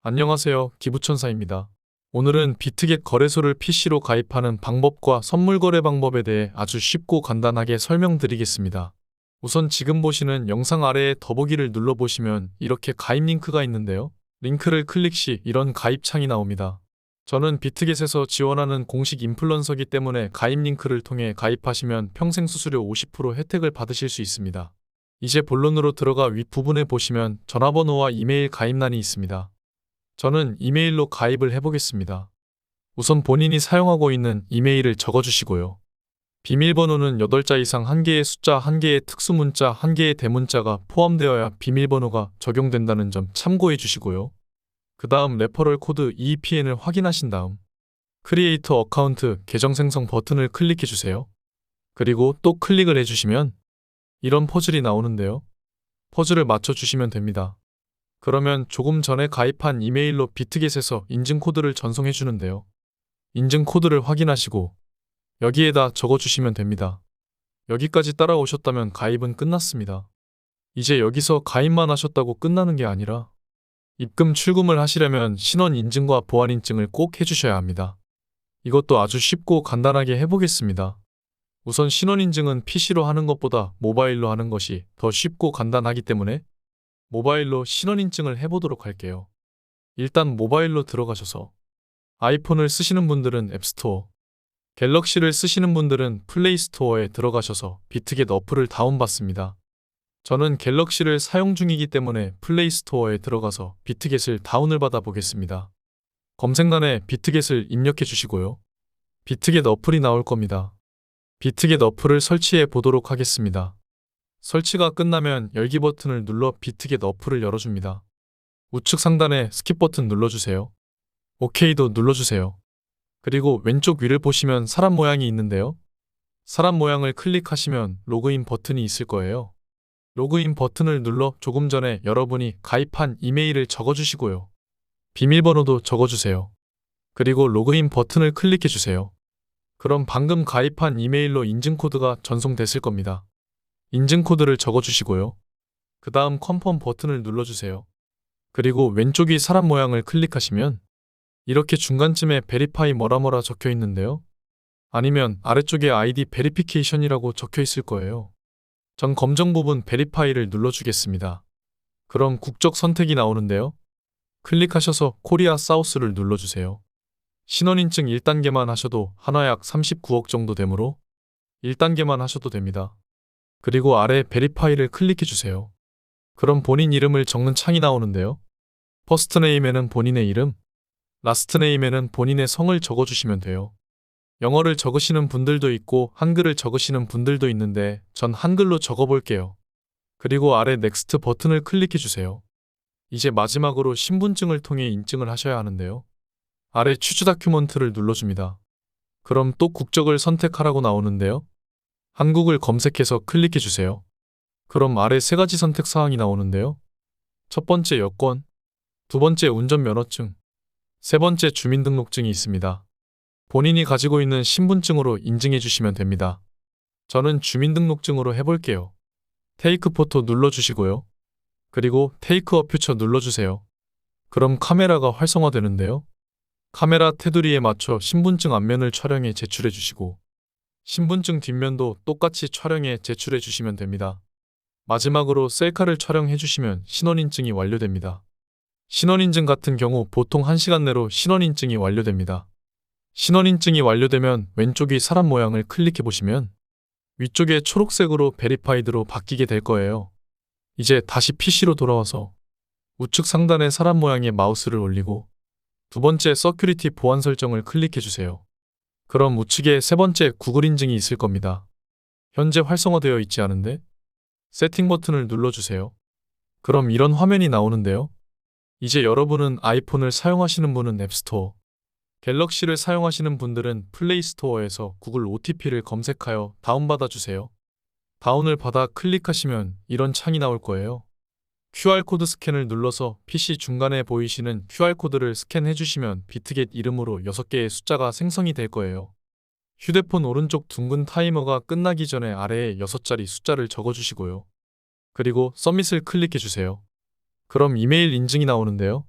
안녕하세요. 기부천사입니다. 오늘은 비트겟 거래소를 PC로 가입하는 방법과 선물 거래 방법에 대해 아주 쉽고 간단하게 설명드리겠습니다. 우선 지금 보시는 영상 아래에 더보기를 눌러보시면 이렇게 가입 링크가 있는데요. 링크를 클릭 시 이런 가입 창이 나옵니다. 저는 비트겟에서 지원하는 공식 인플루언서이기 때문에 가입 링크를 통해 가입하시면 평생 수수료 50% 혜택을 받으실 수 있습니다. 이제 본론으로 들어가 윗부분에 보시면 전화번호와 이메일 가입란이 있습니다. 저는 이메일로 가입을 해보겠습니다. 우선 본인이 사용하고 있는 이메일을 적어주시고요. 비밀번호는 8자 이상 1개의 숫자 1개의 특수문자 1개의 대문자가 포함되어야 비밀번호가 적용된다는 점 참고해 주시고요. 그 다음 레퍼럴 코드 EPN을 확인하신 다음 크리에이터 어카운트 계정 생성 버튼을 클릭해 주세요. 그리고 또 클릭을 해주시면 이런 퍼즐이 나오는데요. 퍼즐을 맞춰주시면 됩니다. 그러면 조금 전에 가입한 이메일로 비트겟에서 인증코드를 전송해 주는데요. 인증코드를 확인하시고 여기에다 적어주시면 됩니다. 여기까지 따라오셨다면 가입은 끝났습니다. 이제 여기서 가입만 하셨다고 끝나는 게 아니라 입금 출금을 하시려면 신원 인증과 보안 인증을 꼭 해주셔야 합니다. 이것도 아주 쉽고 간단하게 해보겠습니다. 우선 신원 인증은 PC로 하는 것보다 모바일로 하는 것이 더 쉽고 간단하기 때문에 모바일로 신원 인증을 해보도록 할게요. 일단 모바일로 들어가셔서 아이폰을 쓰시는 분들은 앱스토어, 갤럭시를 쓰시는 분들은 플레이스토어에 들어가셔서 비트겟 어플을 다운받습니다. 저는 갤럭시를 사용 중이기 때문에 플레이스토어에 들어가서 비트겟을 다운을 받아 보겠습니다. 검색란에 비트겟을 입력해 주시고요. 비트겟 어플이 나올 겁니다. 비트겟 어플을 설치해 보도록 하겠습니다. 설치가 끝나면 열기 버튼을 눌러 비트겟 어플을 열어줍니다. 우측 상단에 스킵 버튼 눌러주세요. OK도 눌러주세요. 그리고 왼쪽 위를 보시면 사람 모양이 있는데요. 사람 모양을 클릭하시면 로그인 버튼이 있을 거예요. 로그인 버튼을 눌러 조금 전에 여러분이 가입한 이메일을 적어주시고요. 비밀번호도 적어주세요. 그리고 로그인 버튼을 클릭해주세요. 그럼 방금 가입한 이메일로 인증코드가 전송됐을 겁니다. 인증코드를 적어주시고요. 그 다음 컨펌 버튼을 눌러주세요. 그리고 왼쪽이 사람 모양을 클릭하시면 이렇게 중간쯤에 베리파이 뭐라 적혀 있는데요. 아니면 아래쪽에 아이디 베리피케이션이라고 적혀 있을 거예요. 전 검정 부분 베리파이를 눌러주겠습니다. 그럼 국적 선택이 나오는데요. 클릭하셔서 코리아 사우스를 눌러주세요. 신원인증 1단계만 하셔도 한화 약 39억 정도 되므로 1단계만 하셔도 됩니다. 그리고 아래 베리파이를 클릭해주세요. 그럼 본인 이름을 적는 창이 나오는데요. 퍼스트 네임에는 본인의 이름, 라스트 네임에는 본인의 성을 적어주시면 돼요. 영어를 적으시는 분들도 있고 한글을 적으시는 분들도 있는데 전 한글로 적어볼게요. 그리고 아래 넥스트 버튼을 클릭해주세요. 이제 마지막으로 신분증을 통해 인증을 하셔야 하는데요. 아래 추즈 다큐먼트를 눌러줍니다. 그럼 또 국적을 선택하라고 나오는데요. 한국을 검색해서 클릭해주세요. 그럼 아래 세 가지 선택 사항이 나오는데요. 첫 번째 여권, 두 번째 운전면허증, 세 번째 주민등록증이 있습니다. 본인이 가지고 있는 신분증으로 인증해 주시면 됩니다. 저는 주민등록증으로 해볼게요. 테이크 포토 눌러주시고요. 그리고 테이크 어 퓨처 눌러주세요. 그럼 카메라가 활성화되는데요. 카메라 테두리에 맞춰 신분증 앞면을 촬영해 제출해 주시고 신분증 뒷면도 똑같이 촬영해 제출해 주시면 됩니다. 마지막으로 셀카를 촬영해 주시면 신원인증이 완료됩니다. 신원인증 같은 경우 보통 1시간 내로 신원인증이 완료됩니다. 신원인증이 완료되면 왼쪽이 사람 모양을 클릭해 보시면 위쪽에 초록색으로 베리파이드로 바뀌게 될 거예요. 이제 다시 PC로 돌아와서 우측 상단에 사람 모양의 마우스를 올리고 두 번째 서큐리티 보안 설정을 클릭해 주세요. 그럼 우측에 세 번째 구글 인증이 있을 겁니다. 현재 활성화되어 있지 않은데? 세팅 버튼을 눌러주세요. 그럼 이런 화면이 나오는데요. 이제 여러분은 아이폰을 사용하시는 분은 앱스토어, 갤럭시를 사용하시는 분들은 플레이스토어에서 구글 OTP를 검색하여 다운받아 주세요. 다운을 받아 클릭하시면 이런 창이 나올 거예요. QR코드 스캔을 눌러서 PC 중간에 보이시는 QR코드를 스캔해 주시면 비트겟 이름으로 6개의 숫자가 생성이 될 거예요. 휴대폰 오른쪽 둥근 타이머가 끝나기 전에 아래에 6자리 숫자를 적어주시고요. 그리고 서밋을 클릭해 주세요. 그럼 이메일 인증이 나오는데요.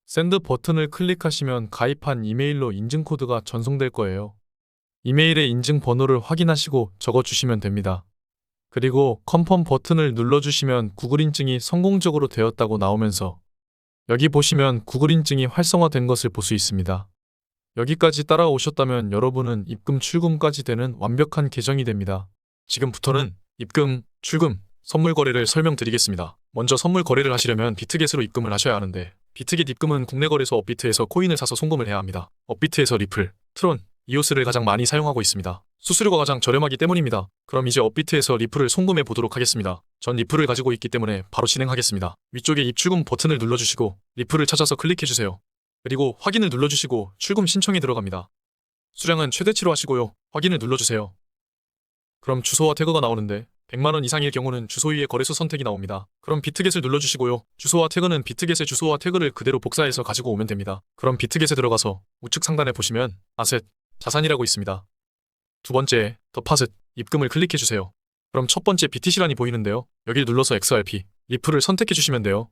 샌드 버튼을 클릭하시면 가입한 이메일로 인증 코드가 전송될 거예요. 이메일의 인증 번호를 확인하시고 적어주시면 됩니다. 그리고 컨펌 버튼을 눌러주시면 구글 인증이 성공적으로 되었다고 나오면서 여기 보시면 구글 인증이 활성화된 것을 볼 수 있습니다. 여기까지 따라오셨다면 여러분은 입금 출금까지 되는 완벽한 계정이 됩니다. 지금부터는 입금, 출금, 선물 거래를 설명드리겠습니다. 먼저 선물 거래를 하시려면 비트겟으로 입금을 하셔야 하는데 비트겟 입금은 국내 거래소 업비트에서 코인을 사서 송금을 해야 합니다. 업비트에서 리플, 트론, 이오스를 가장 많이 사용하고 있습니다. 수수료가 가장 저렴하기 때문입니다. 그럼 이제 업비트에서 리플을 송금해 보도록 하겠습니다. 전 리플을 가지고 있기 때문에 바로 진행하겠습니다. 위쪽에 입출금 버튼을 눌러주시고 리플을 찾아서 클릭해주세요. 그리고 확인을 눌러주시고 출금 신청이 들어갑니다. 수량은 최대치로 하시고요. 확인을 눌러주세요. 그럼 주소와 태그가 나오는데 100만원 이상일 경우는 주소 위에 거래소 선택이 나옵니다. 그럼 비트겟을 눌러주시고요. 주소와 태그는 비트겟의 주소와 태그를 그대로 복사해서 가지고 오면 됩니다. 그럼 비트겟에 들어가서 우측 상단에 보시면 아셋, 자산이라고 있습니다. 두 번째, 더파셋, 입금을 클릭해주세요. 그럼 첫 번째 BTC란이 보이는데요. 여기를 눌러서 XRP, 리플을 선택해주시면 돼요.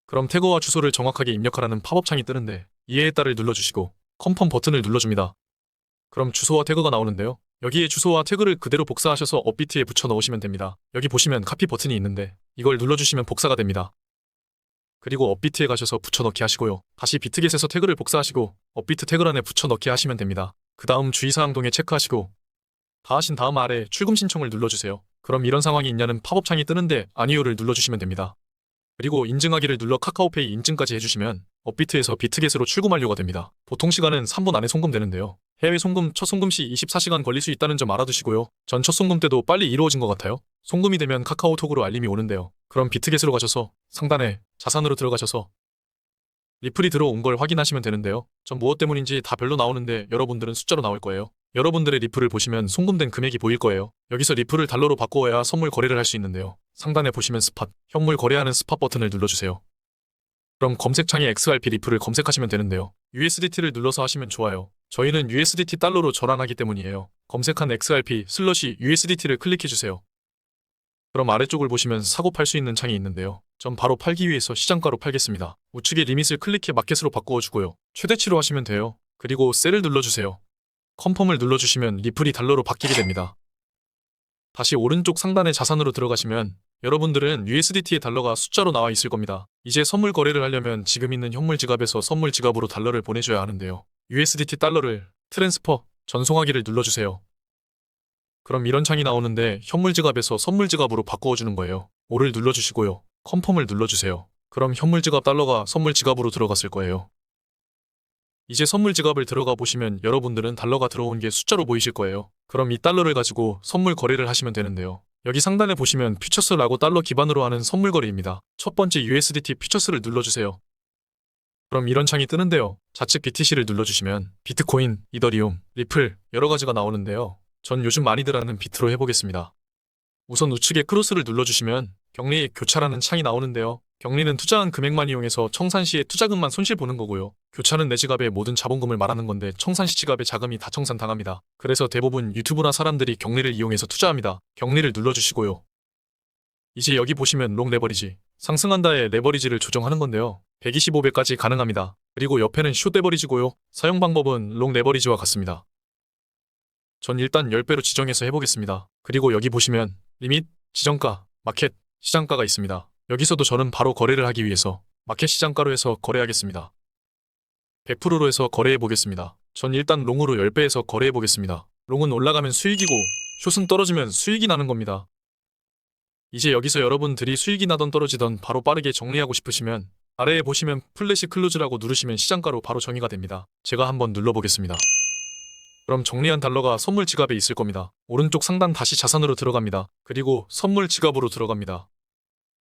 그럼 태그와 주소를 정확하게 입력하라는 팝업 창이 뜨는데 이해에 따를 눌러주시고 컨펌 버튼을 눌러줍니다. 그럼 주소와 태그가 나오는데요. 여기에 주소와 태그를 그대로 복사하셔서 업비트에 붙여 넣으시면 됩니다. 여기 보시면 카피 버튼이 있는데 이걸 눌러주시면 복사가 됩니다. 그리고 업비트에 가셔서 붙여넣기 하시고요. 다시 비트겟에서 태그를 복사하시고 업비트 태그란에 붙여넣기 하시면 됩니다. 그 다음 주의사항 동에 체크하시고 다 하신 다음 아래 출금 신청을 눌러주세요. 그럼 이런 상황이 있냐는 팝업 창이 뜨는데 아니요를 눌러주시면 됩니다. 그리고 인증하기를 눌러 카카오페이 인증까지 해주시면 업비트에서 비트겟으로 출금 완료가 됩니다. 보통 시간은 3분 안에 송금되는데요. 해외 송금, 첫 송금 시 24시간 걸릴 수 있다는 점 알아두시고요. 전 첫 송금 때도 빨리 이루어진 것 같아요. 송금이 되면 카카오톡으로 알림이 오는데요. 그럼 비트겟으로 가셔서 상단에 자산으로 들어가셔서 리플이 들어온 걸 확인하시면 되는데요. 전 무엇 때문인지 다 별로 나오는데 여러분들은 숫자로 나올 거예요. 여러분들의 리플을 보시면 송금된 금액이 보일 거예요. 여기서 리플을 달러로 바꾸어야 선물 거래를 할 수 있는데요. 상단에 보시면 스팟, 현물 거래하는 스팟 버튼을 눌러주세요. 그럼 검색창에 XRP 리플을 검색하시면 되는데요. USDT를 눌러서 하시면 좋아요. 저희는 USDT 달러로 전환하기 때문이에요. 검색한 XRP 슬러시 USDT를 클릭해주세요. 그럼 아래쪽을 보시면 사고 팔 수 있는 창이 있는데요. 전 바로 팔기 위해서 시장가로 팔겠습니다. 우측에 리밋을 클릭해 마켓으로 바꾸어주고요. 최대치로 하시면 돼요. 그리고 셀을 눌러주세요. 컨펌을 눌러주시면 리플이 달러로 바뀌게 됩니다. 다시 오른쪽 상단에 자산으로 들어가시면 여러분들은 USDT의 달러가 숫자로 나와 있을 겁니다. 이제 선물 거래를 하려면 지금 있는 현물 지갑에서 선물 지갑으로 달러를 보내줘야 하는데요. USDT 달러를 트랜스퍼, 전송하기를 눌러주세요. 그럼 이런 창이 나오는데 현물 지갑에서 선물 지갑으로 바꾸어주는 거예요. 5를 눌러주시고요. 컨펌을 눌러주세요. 그럼 현물 지갑 달러가 선물 지갑으로 들어갔을 거예요. 이제 선물 지갑을 들어가 보시면 여러분들은 달러가 들어온 게 숫자로 보이실 거예요. 그럼 이 달러를 가지고 선물 거래를 하시면 되는데요. 여기 상단에 보시면 퓨처스라고 달러 기반으로 하는 선물 거래입니다. 첫 번째 USDT 퓨처스를 눌러주세요. 그럼 이런 창이 뜨는데요. 좌측 BTC를 눌러주시면 비트코인, 이더리움, 리플 여러 가지가 나오는데요. 전 요즘 많이들 하는 비트로 해보겠습니다. 우선 우측에 크로스를 눌러주시면 격리 교차라는 창이 나오는데요. 격리는 투자한 금액만 이용해서 청산 시에 투자금만 손실 보는 거고요. 교차는 내 지갑의 모든 자본금을 말하는 건데 청산 시 지갑의 자금이 다 청산당합니다. 그래서 대부분 유튜브나 사람들이 격리를 이용해서 투자합니다. 격리를 눌러주시고요. 이제 여기 보시면 롱 레버리지, 상승한다에 레버리지를 조정하는 건데요. 125배까지 가능합니다. 그리고 옆에는 숏 레버리지고요. 사용 방법은 롱 레버리지와 같습니다. 전 일단 10배로 지정해서 해보겠습니다. 그리고 여기 보시면 리밋, 지정가, 마켓, 시장가가 있습니다. 여기서도 저는 바로 거래를 하기 위해서 마켓 시장가로 해서 거래하겠습니다. 100%로 해서 거래해 보겠습니다. 전 일단 롱으로 10배에서 거래해 보겠습니다. 롱은 올라가면 수익이고 숏은 떨어지면 수익이 나는 겁니다. 이제 여기서 여러분들이 수익이 나던 떨어지던 바로 빠르게 정리하고 싶으시면 아래에 보시면 플래시 클로즈라고 누르시면 시장가로 바로 정의가 됩니다. 제가 한번 눌러보겠습니다. 그럼 정리한 달러가 선물 지갑에 있을 겁니다. 오른쪽 상단 다시 자산으로 들어갑니다. 그리고 선물 지갑으로 들어갑니다.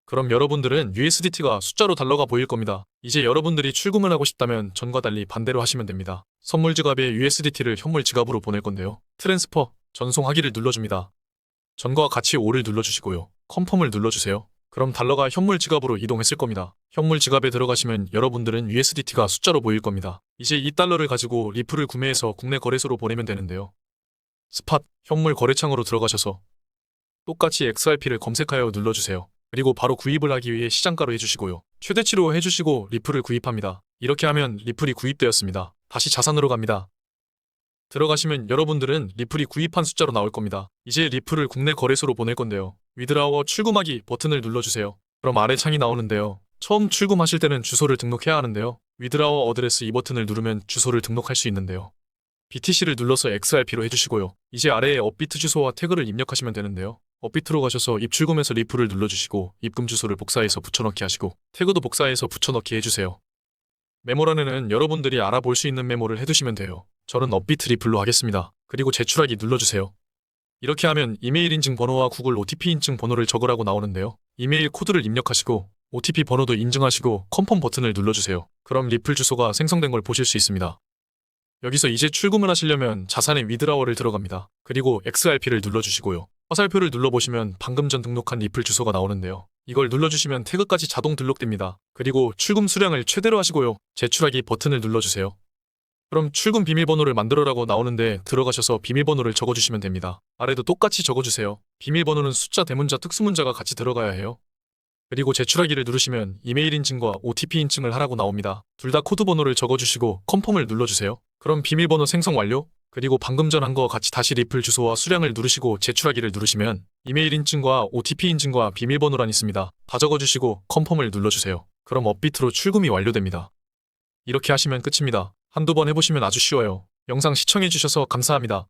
그럼 여러분들은 USDT가 숫자로 달러가 보일 겁니다. 이제 여러분들이 출금을 하고 싶다면 전과 달리 반대로 하시면 됩니다. 선물 지갑에 USDT를 현물 지갑으로 보낼 건데요. 트랜스퍼, 전송하기를 눌러줍니다. 전과 같이 5를 눌러주시고요. 컨펌을 눌러주세요. 그럼 달러가 현물 지갑으로 이동했을 겁니다. 현물 지갑에 들어가시면 여러분들은 USDT가 숫자로 보일 겁니다. 이제 이 달러를 가지고 리플을 구매해서 국내 거래소로 보내면 되는데요. 스팟, 현물 거래창으로 들어가셔서 똑같이 XRP를 검색하여 눌러주세요. 그리고 바로 구입을 하기 위해 시장가로 해주시고요. 최대치로 해주시고 리플을 구입합니다. 이렇게 하면 리플이 구입되었습니다. 다시 자산으로 갑니다. 들어가시면 여러분들은 리플이 구입한 숫자로 나올 겁니다. 이제 리플을 국내 거래소로 보낼 건데요. 위드라워 출금하기 버튼을 눌러주세요. 그럼 아래 창이 나오는데요. 처음 출금하실 때는 주소를 등록해야 하는데요. 위드라워 어드레스 이 버튼을 누르면 주소를 등록할 수 있는데요. BTC를 눌러서 XRP로 해주시고요. 이제 아래에 업비트 주소와 태그를 입력하시면 되는데요. 업비트로 가셔서 입출금해서 리플을 눌러주시고 입금 주소를 복사해서 붙여넣기 하시고 태그도 복사해서 붙여넣기 해주세요. 메모란에는 여러분들이 알아볼 수 있는 메모를 해두시면 돼요. 저는 업비트 리플로 하겠습니다. 그리고 제출하기 눌러주세요. 이렇게 하면 이메일 인증 번호와 구글 OTP 인증 번호를 적으라고 나오는데요. 이메일 코드를 입력하시고 OTP 번호도 인증하시고 컨펌 버튼을 눌러주세요. 그럼 리플 주소가 생성된 걸 보실 수 있습니다. 여기서 이제 출금을 하시려면 자산의 위드라워를 들어갑니다. 그리고 XRP를 눌러주시고요. 화살표를 눌러보시면 방금 전 등록한 리플 주소가 나오는데요. 이걸 눌러주시면 태그까지 자동 등록됩니다. 그리고 출금 수량을 최대로 하시고요. 제출하기 버튼을 눌러주세요. 그럼 출금 비밀번호를 만들어라고 나오는데 들어가셔서 비밀번호를 적어주시면 됩니다. 아래도 똑같이 적어주세요. 비밀번호는 숫자 대문자 특수문자가 같이 들어가야 해요. 그리고 제출하기를 누르시면 이메일 인증과 OTP 인증을 하라고 나옵니다. 둘 다 코드 번호를 적어주시고 컨펌을 눌러주세요. 그럼 비밀번호 생성 완료. 그리고 방금 전 한 거 같이 다시 리플 주소와 수량을 누르시고 제출하기를 누르시면 이메일 인증과 OTP 인증과 비밀번호란 있습니다. 다 적어주시고 컨펌을 눌러주세요. 그럼 업비트로 출금이 완료됩니다. 이렇게 하시면 끝입니다. 한두 번 해보시면 아주 쉬워요. 영상 시청해주셔서 감사합니다.